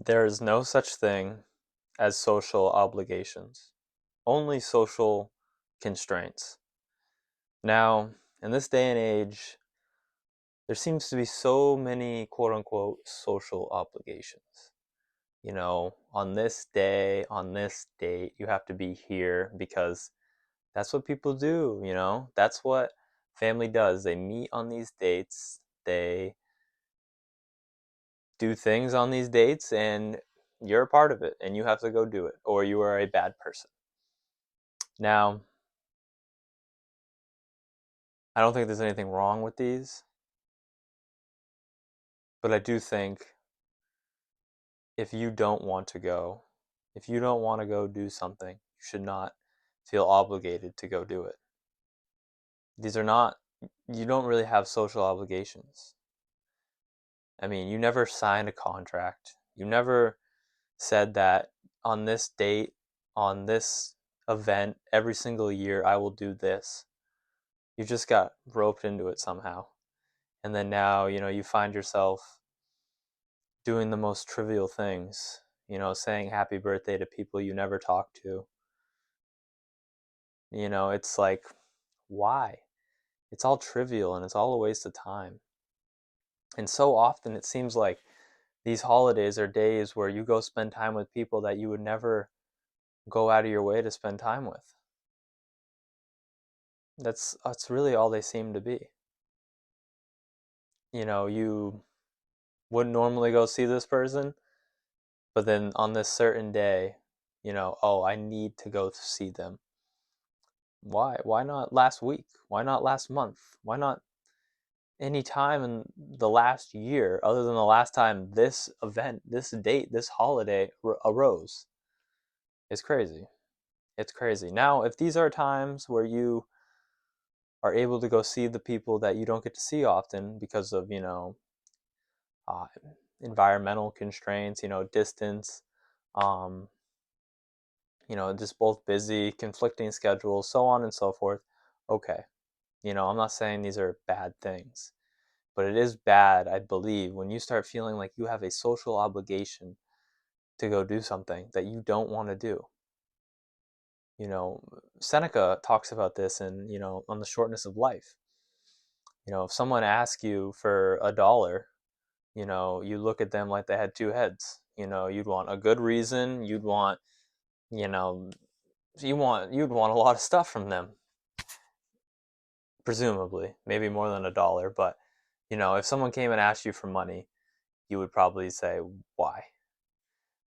There is no such thing as social obligations, only social constraints. Now, in this day and age, there seems to be so many quote unquote social obligations. On this day, on this date, you have to be here because that's what people do. That's what family does. They meet on these dates, they do things on these dates, and you're a part of it, and you have to go do it, or you are a bad person. Now, I don't think there's anything wrong with these, but I do think if you don't want to go, if you don't want to go do something, you should not feel obligated to go do it. These are not, you don't really have social obligations. I mean, you never signed a contract. You never said that on this date, on this event, every single year, I will do this. You just got roped into it somehow. And then now, you find yourself doing the most trivial things, saying happy birthday to people you never talk to. It's like, why? It's all trivial and it's all a waste of time. And so often it seems like these holidays are days where you go spend time with people that you would never go out of your way to spend time with. That's really all they seem to be. You wouldn't normally go see this person, but then on this certain day, oh, I need to go see them. Why? Why not last week? Why not last month? Why not any time in the last year other than the last time this event, this date, this holiday arose? It's crazy. It's crazy. Now, if these are times where you are able to go see the people that you don't get to see often because of, uh, environmental constraints, distance, um, just both busy, conflicting schedules, so on and so forth. Okay. I'm not saying these are bad things, but it is bad, I believe, when you start feeling like you have a social obligation to go do something that you don't want to do. You know, Seneca talks about this in, on the shortness of life. If someone asks you for $1, you look at them like they had two heads. You'd want a good reason, you know, you'd want a lot of stuff from them, presumably, maybe more than $1, but if someone came and asked you for money, you would probably say why.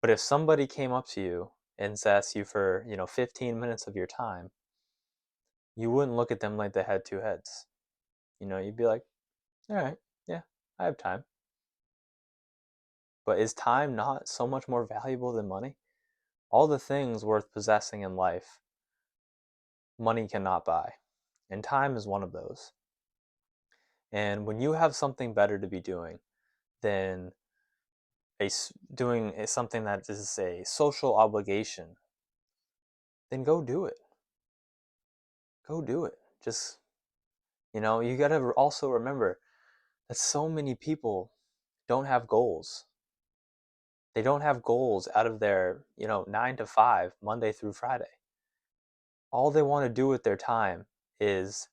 But if somebody came up to you and asked you for, 15 minutes of your time, you wouldn't look at them like they had two heads. You'd be like, all right, yeah, I have time. But is time not so much more valuable than money? All the things worth possessing in life, money cannot buy. And time is one of those. And when you have something better to be doing than doing something that is a social obligation, then go do it. Go do it. Just, you got to also remember that so many people don't have goals. They don't have goals out of their, 9 to 5, Monday through Friday. All they want to do with their time is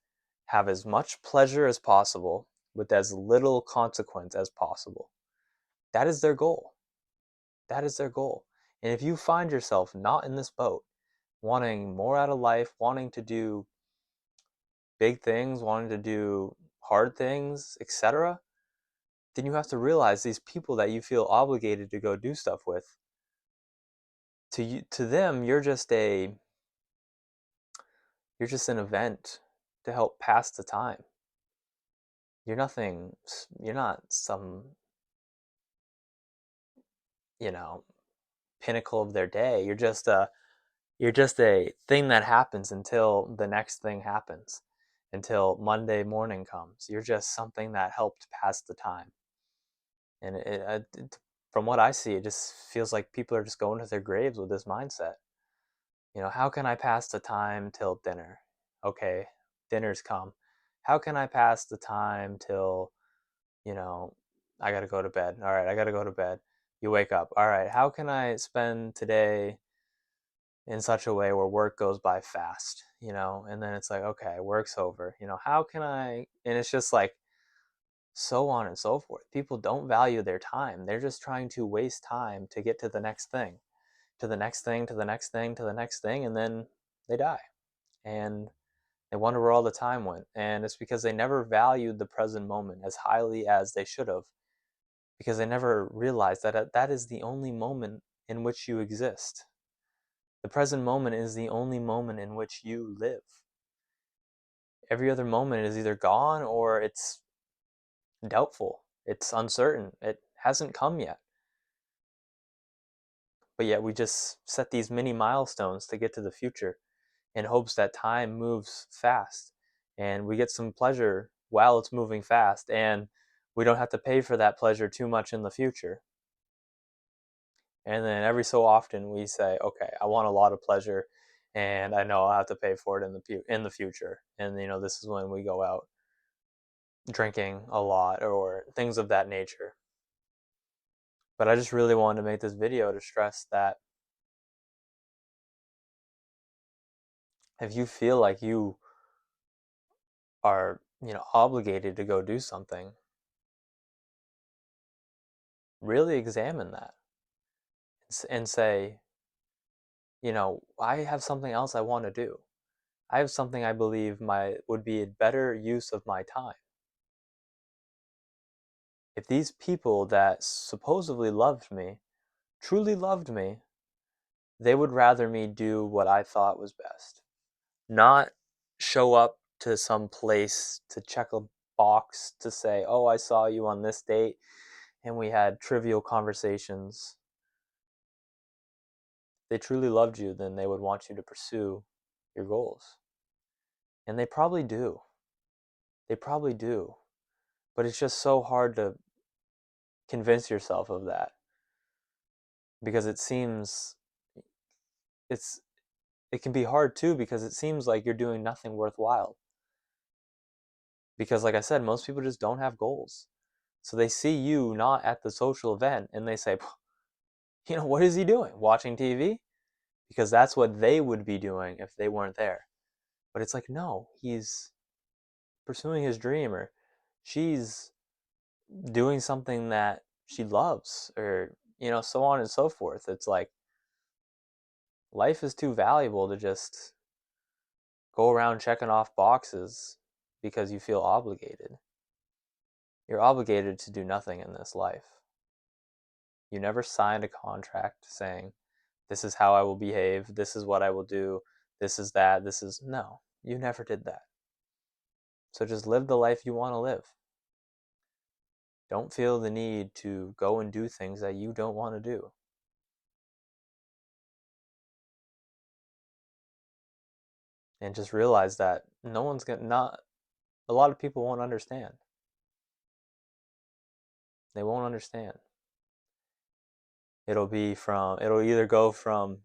have as much pleasure as possible with as little consequence as possible. That is their goal. That is their goal. And if you find yourself not in this boat, wanting more out of life, wanting to do big things, wanting to do hard things, etc., then you have to realize these people that you feel obligated to go do stuff with, to them, you're just an event to help pass the time. You're nothing, you're not some, you know, pinnacle of their day. You're just a thing that happens until the next thing happens, until Monday morning comes. You're just something that helped pass the time. And from what I see, it just feels like people are just going to their graves with this mindset. How can I pass the time till dinner? Okay, dinner's come. How can I pass the time till, you know, I gotta go to bed? All right, I gotta go to bed. You wake up, all right, how can I spend today in such a way where work goes by fast, and then it's like, okay, work's over, how can I, and it's just like so on and so forth. People don't value their time. They're just trying to waste time to get to the next thing, to the next thing, to the next thing, to the next thing, and then they die. And they wonder where all the time went. And it's because they never valued the present moment as highly as they should have, because they never realized that that is the only moment in which you exist. The present moment is the only moment in which you live. Every other moment is either gone or it's doubtful, it's uncertain, it hasn't come yet. But yet we just set these mini milestones to get to the future in hopes that time moves fast and we get some pleasure while it's moving fast, and we don't have to pay for that pleasure too much in the future. And then every so often we say, okay, I want a lot of pleasure and I know I'll have to pay for it in the future. And this is when we go out drinking a lot or things of that nature. But I just really wanted to make this video to stress that if you feel like you are, obligated to go do something, really examine that and say, I have something else I want to do. I have something I believe would be a better use of my time. If these people that supposedly loved me, truly loved me, they would rather me do what I thought was best. Not show up to some place to check a box to say, oh, I saw you on this date and we had trivial conversations. If they truly loved you, then they would want you to pursue your goals. And they probably do. They probably do. But it's just so hard to convince yourself of that because it's it can be hard too because it seems like you're doing nothing worthwhile. Because like I said, most people just don't have goals. So they see you not at the social event and they say, what is he doing? Watching TV? Because that's what they would be doing if they weren't there. But it's like, no, he's pursuing his dream, or she's doing something that she loves, or so on and so forth. It's like life is too valuable to just go around checking off boxes because you feel obligated. You're obligated to do nothing in this life. You never signed a contract saying, this is how I will behave, this is what I will do, this is that, this is. No, you never did that. So just live the life you want to live. Don't feel the need to go and do things that you don't want to do. And just realize that no one's gonna, not a lot of people won't understand. They won't understand. It'll either go from,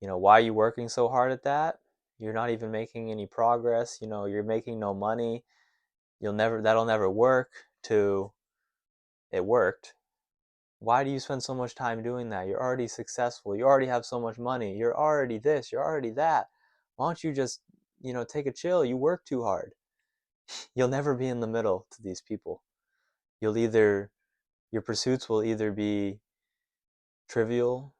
why are you working so hard at that? You're not even making any progress, you're making no money. That'll never work, to it worked. Why do you spend so much time doing that? You're already successful. You already have so much money. You're already this, you're already that. Why don't you just, take a chill? You work too hard. You'll never be in the middle to these people. Your pursuits will either be trivial,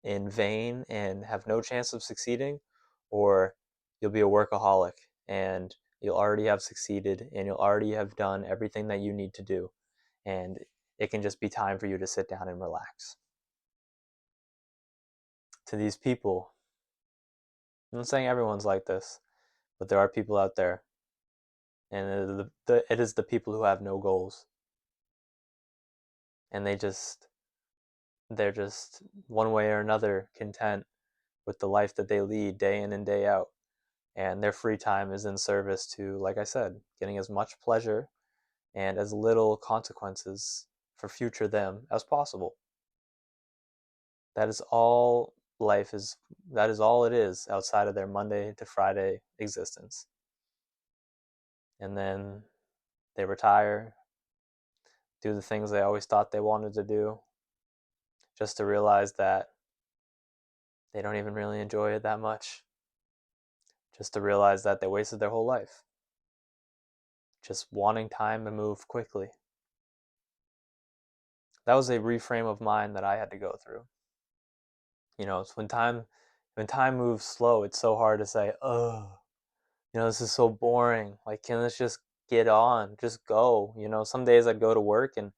in vain, and have no chance of succeeding, or you'll be a workaholic and you'll already have succeeded and you'll already have done everything that you need to do. And it can just be time for you to sit down and relax. To these people, I'm not saying everyone's like this, but there are people out there, and it is the people who have no goals, and they're just one way or another content with the life that they lead day in and day out, and their free time is in service to, like I said, getting as much pleasure and as little consequences for future them as possible. That is all life is. That is all it is outside of their Monday to Friday existence. And then they retire, do the things they always thought they wanted to do, just to realize that they don't even really enjoy it that much, just to realize that they wasted their whole life just wanting time to move quickly. That was a reframe of mind that I had to go through. It's when time moves slow, it's so hard to say, oh, this is so boring. Like, can this just get on? Just go. Some days I'd go to work and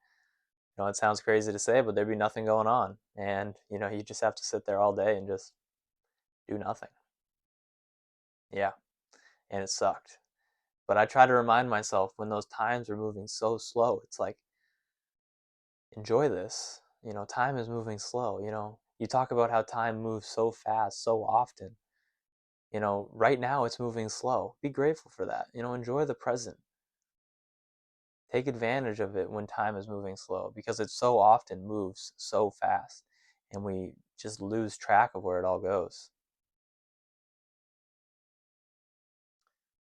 it sounds crazy to say, but there'd be nothing going on. And, you just have to sit there all day and just do nothing. Yeah. And it sucked. But I try to remind myself when those times are moving so slow, it's like, enjoy this. Time is moving slow. You talk about how time moves so fast, so often. Right now it's moving slow. Be grateful for that. Enjoy the present. Take advantage of it when time is moving slow because it so often moves so fast and we just lose track of where it all goes.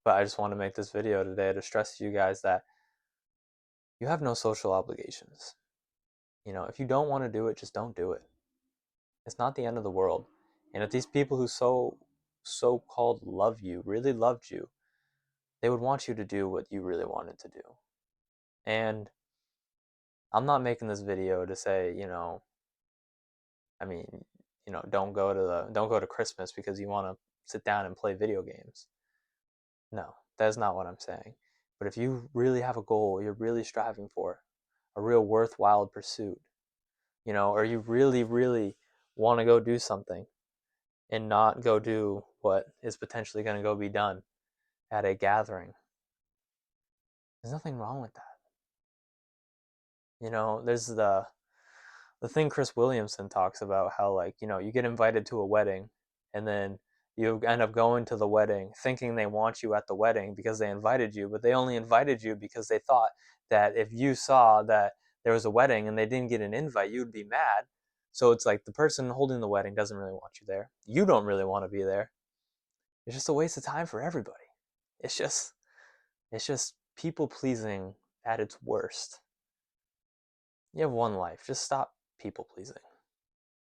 But I just want to make this video today to stress to you guys that you have no social obligations. If you don't want to do it, just don't do it. It's not the end of the world. And if these people who so-called love you really loved you, they would want you to do what you really wanted to do. And I'm not making this video to say, I mean, don't go to Christmas because you want to sit down and play video games. No, that's not what I'm saying. But if you really have a goal you're really striving for, a real worthwhile pursuit, or you really, really want to go do something and not go do what is potentially going to go be done at a gathering, there's nothing wrong with that. There's the thing Chris Williamson talks about how, like, you get invited to a wedding and then you end up going to the wedding thinking they want you at the wedding because they invited you, but they only invited you because they thought that if you saw that there was a wedding and they didn't get an invite, you'd be mad. So it's like the person holding the wedding doesn't really want you there. You don't really want to be there. It's just a waste of time for everybody. It's just people pleasing at its worst. You have one life. Just stop people pleasing.